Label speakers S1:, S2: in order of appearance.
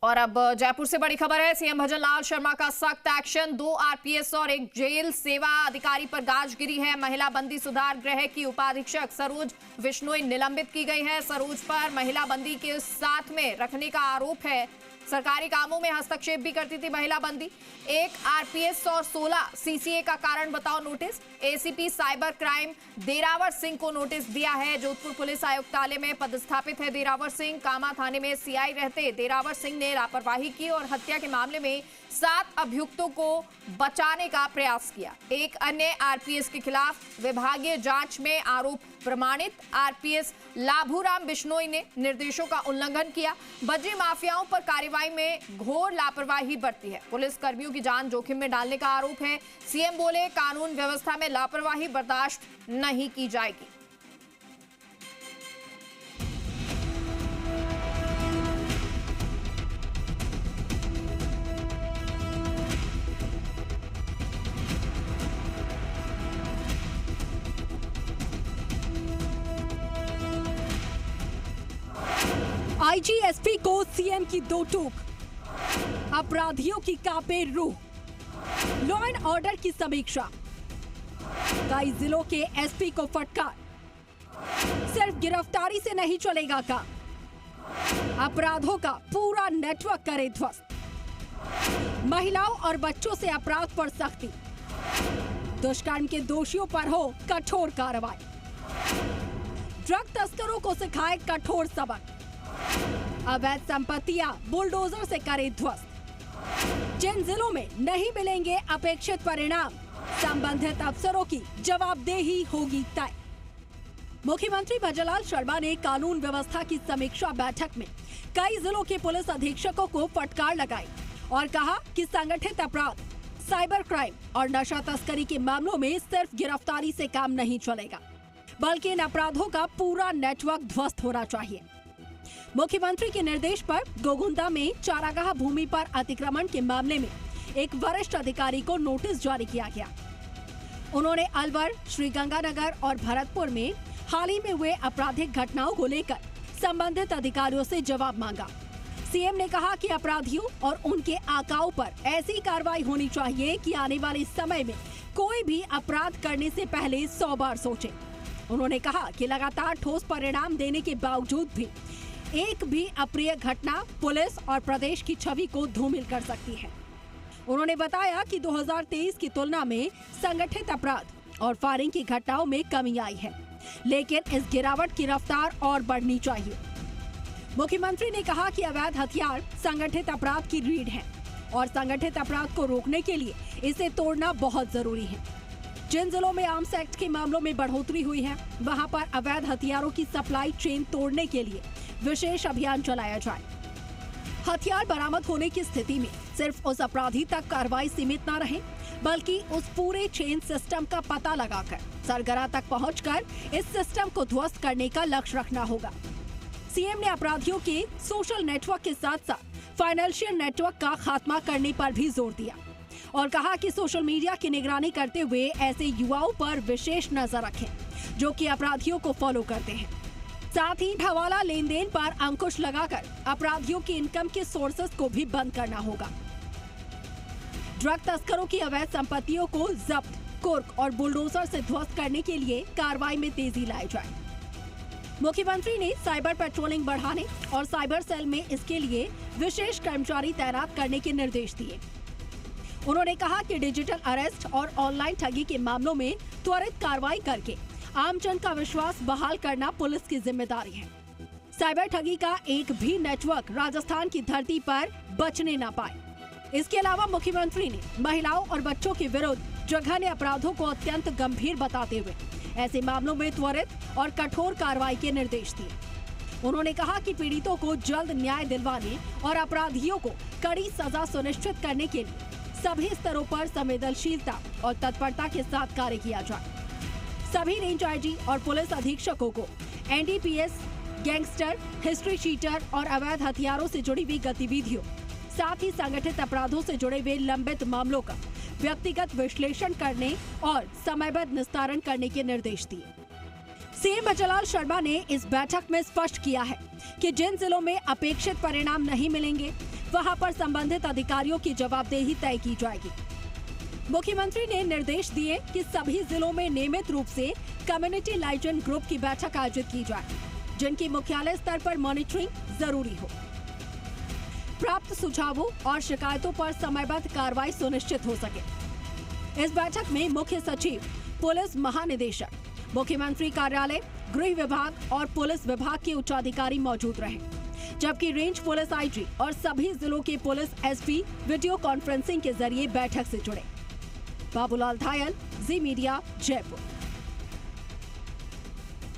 S1: और अब जयपुर से बड़ी खबर है। सीएम भजनलाल शर्मा का सख्त एक्शन। 2 आरपीएस और एक जेल सेवा अधिकारी पर गाज गिरी है। महिला बंदी सुधार गृह की उपाधीक्षक सरोज विश्नोई निलंबित की गई है। सरोज पर महिला बंदी के साथ में रखने का आरोप है। सरकारी कामों में हस्तक्षेप भी करती थी महिला बंदी। 1 आरपीएस और 16 सीसीए का कारण बताओ notice. ACP cyber crime Derawar Singh को नोटिस दिया है। जोधपुर पुलिस आयुक्तालय में पदस्थापित है देरावर सिंह। कामा थाने में सीआई रहते देरावर सिंह ने लापरवाही की और हत्या के मामले में 7 अभियुक्तों को बचाने का प्रयास किया। एक अन्य आरपीएस के खिलाफ विभागीय जांच में आरोप प्रमाणित। आरपीएस लाभूराम बिश्नोई ने निर्देशों का उल्लंघन किया। बजरी माफियाओं पर कार्रवाई में घोर लापरवाही बरती है। पुलिस कर्मियों की जान जोखिम में डालने का आरोप है। सीएम बोले कानून व्यवस्था में लापरवाही बर्दाश्त नहीं की जाएगी।
S2: आईजीएसपी को सीएम की 2 टूक। अपराधियों की कांपे रूह। लॉ एंड ऑर्डर की समीक्षा। कई जिलों के एसपी को फटकार। सिर्फ गिरफ्तारी से नहीं चलेगा काम। अपराधों का पूरा नेटवर्क करे ध्वस्त। महिलाओं और बच्चों से अपराध पर सख्ती। दुष्कर्म के दोषियों पर हो कठोर कार्रवाई। ड्रग तस्करों को सिखाए कठोर सबक। अवैध संपत्तियां बुलडोजर से करे ध्वस्त। जिन जिलों में नहीं मिलेंगे अपेक्षित परिणाम, संबंधित अफसरों की जवाबदेही होगी तय। मुख्यमंत्री भजनलाल शर्मा ने कानून व्यवस्था की समीक्षा बैठक में कई जिलों के पुलिस अधीक्षकों को फटकार लगाई और कहा कि संगठित अपराध, साइबर क्राइम और नशा तस्करी के मामलों में सिर्फ गिरफ्तारी से काम नहीं चलेगा, बल्कि इन अपराधों का पूरा नेटवर्क ध्वस्त होना चाहिए। मुख्यमंत्री के निर्देश पर गोगुंदा में चारागाह भूमि पर अतिक्रमण के मामले में एक वरिष्ठ अधिकारी को नोटिस जारी किया गया। उन्होंने अलवर, श्रीगंगानगर और भरतपुर में हाल ही में हुए आपराधिक घटनाओं को लेकर संबंधित अधिकारियों से जवाब मांगा। सीएम ने कहा कि अपराधियों और उनके आकाओं पर ऐसी कार्रवाई होनी चाहिए कि आने वाले समय में कोई भी अपराध करने से पहले 100 बार सोचे। उन्होंने कहा कि लगातार ठोस परिणाम देने के बावजूद भी एक भी अप्रिय घटना पुलिस और प्रदेश की छवि को धूमिल कर सकती है। उन्होंने बताया कि 2023 की तुलना में संगठित अपराध और फायरिंग की घटनाओं में कमी आई है, लेकिन इस गिरावट की रफ्तार और बढ़नी चाहिए। मुख्यमंत्री ने कहा कि अवैध हथियार संगठित अपराध की रीढ़ है और संगठित अपराध को रोकने के लिए इसे तोड़ना बहुत जरूरी है। जिन जिलों में आर्म्स एक्ट के मामलों में बढ़ोतरी हुई है, वहां पर अवैध हथियारों की सप्लाई चेन तोड़ने के लिए विशेष अभियान चलाया जाए। हथियार बरामद होने की स्थिति में सिर्फ उस अपराधी तक कार्रवाई सीमित न रहे, बल्कि उस पूरे चेन सिस्टम का पता लगाकर सरगना तक पहुंचकर इस सिस्टम को ध्वस्त करने का लक्ष्य रखना होगा। सीएम ने अपराधियों के सोशल नेटवर्क के साथ साथ फाइनेंशियल नेटवर्क का खात्मा करने पर भी जोर दिया और कहा कि सोशल मीडिया की निगरानी करते हुए ऐसे युवाओं पर विशेष नजर रखें जो कि अपराधियों को फॉलो करते हैं। साथ ही हवाला लेन देन पर अंकुश लगाकर अपराधियों की इनकम के सोर्सेस को भी बंद करना होगा। ड्रग तस्करों की अवैध संपत्तियों को जब्त, कुर्क और बुलडोजर से ध्वस्त करने के लिए कार्रवाई में तेजी लाई जाए। मुख्यमंत्री ने साइबर पेट्रोलिंग बढ़ाने और साइबर सेल में इसके लिए विशेष कर्मचारी तैनात करने के निर्देश दिए। उन्होंने कहा कि डिजिटल अरेस्ट और ऑनलाइन ठगी के मामलों में त्वरित कार्रवाई करके आमजन का विश्वास बहाल करना पुलिस की जिम्मेदारी है। साइबर ठगी का एक भी नेटवर्क राजस्थान की धरती पर बचने न पाए। इसके अलावा मुख्यमंत्री ने महिलाओं और बच्चों के विरुद्ध जघन्य अपराधों को अत्यंत गंभीर बताते हुए ऐसे मामलों में त्वरित और कठोर कार्रवाई के निर्देश दिए। उन्होंने कहा कि पीड़ितों को जल्द न्याय दिलवाने और अपराधियों को कड़ी सजा सुनिश्चित करने के लिए सभी स्तरों पर संवेदनशीलता और तत्परता के साथ कार्य किया जाए। सभी रेंज आईजी और पुलिस अधीक्षकों को एनडीपीएस, गैंगस्टर, हिस्ट्री शीटर और अवैध हथियारों से जुड़ी हुई गतिविधियों, साथ ही संगठित अपराधों से जुड़े हुए लंबित मामलों का व्यक्तिगत विश्लेषण करने और समयबद्ध निस्तारण करने के निर्देश दिए। सीएम भजनलाल शर्मा ने इस बैठक में स्पष्ट किया है कि जिन जिलों में अपेक्षित परिणाम नहीं मिलेंगे, वहां पर संबंधित अधिकारियों की जवाबदेही तय की जाएगी। मुख्यमंत्री ने निर्देश दिए कि सभी जिलों में नियमित रूप से कम्युनिटी लाइजेंट ग्रुप की बैठक आयोजित की जाए, जिनकी मुख्यालय स्तर पर मॉनिटरिंग जरूरी हो। प्राप्त सुझावों और शिकायतों पर समयबद्ध कार्रवाई सुनिश्चित हो सके। इस बैठक में मुख्य सचिव, पुलिस महानिदेशक, मुख्यमंत्री कार्यालय, गृह विभाग और पुलिस विभाग के उच्चाधिकारी मौजूद रहे, जबकि रेंज पुलिस आईजी और सभी जिलों के पुलिस एसपी वीडियो कॉन्फ्रेंसिंग के जरिए बैठक से जुड़े। बाबूलाल धायल, जी मीडिया, जयपुर।